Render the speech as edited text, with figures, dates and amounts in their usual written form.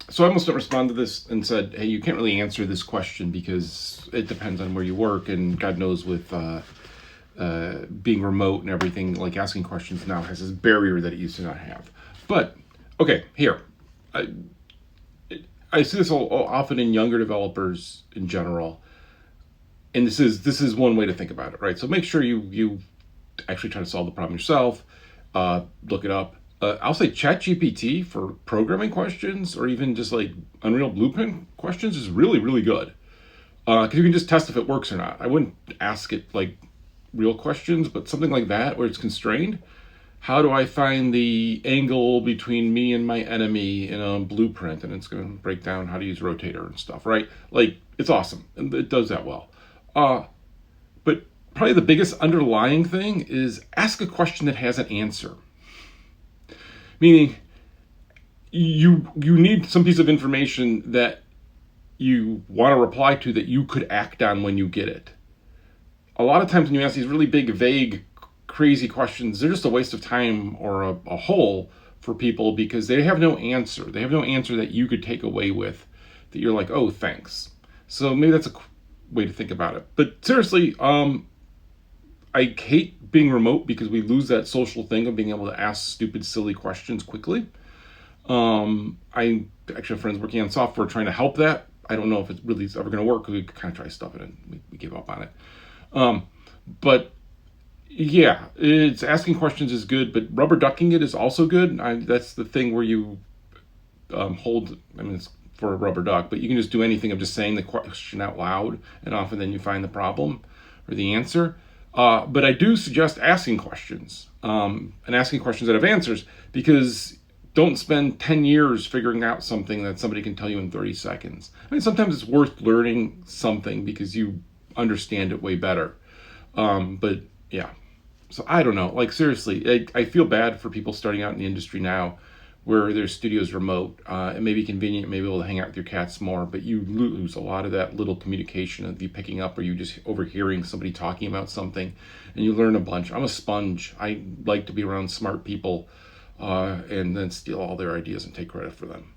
So I almost don't respond to this and said, hey, you can't really answer this question because it depends on where you work, and God knows with being remote and everything, like asking questions now has this barrier that it used to not have. But okay, here, I, I see this often in younger developers in general, and this is one way to think about it, right? So make sure you actually try to solve the problem yourself. Look it up. I'll say ChatGPT for programming questions or even just like Unreal Blueprint questions is really really good because you can just test if it works or not. I wouldn't ask it like real questions, but something like that where it's constrained. How do I find the angle between me and my enemy in a blueprint? And it's going to break down how to use rotator and stuff, right? Like, it's awesome. And it does that well. But probably the biggest underlying thing is ask a question that has an answer. Meaning, you need some piece of information that you want to reply to that you could act on when you get it. A lot of times when you ask these really big, vague, crazy questions, they're just a waste of time or a hole for people because they have no answer. They have no answer that you could take away with that you're like, oh, thanks. So maybe that's a way to think about it. But seriously, I hate being remote because we lose that social thing of being able to ask stupid, silly questions quickly. I actually have friends working on software trying to help that. I don't know if it really is ever going to work because we kind of try stuff it and we give up on it. But yeah, it's asking questions is good, but rubber ducking it is also good. That's the thing where you hold. I mean, it's for a rubber duck, but you can just do anything of just saying the question out loud, and often then you find the problem or the answer. But I do suggest asking questions and asking questions that have answers because don't spend 10 years figuring out something that somebody can tell you in 30 seconds. I mean, sometimes it's worth learning something because you understand it way better. But yeah, so I don't know. Like seriously, I feel bad for people starting out in the industry now, where their studio's remote. It may be convenient, maybe able to hang out with your cats more, but you lose a lot of that little communication of you picking up or you just overhearing somebody talking about something, and you learn a bunch. I'm a sponge. I like to be around smart people, and then steal all their ideas and take credit for them.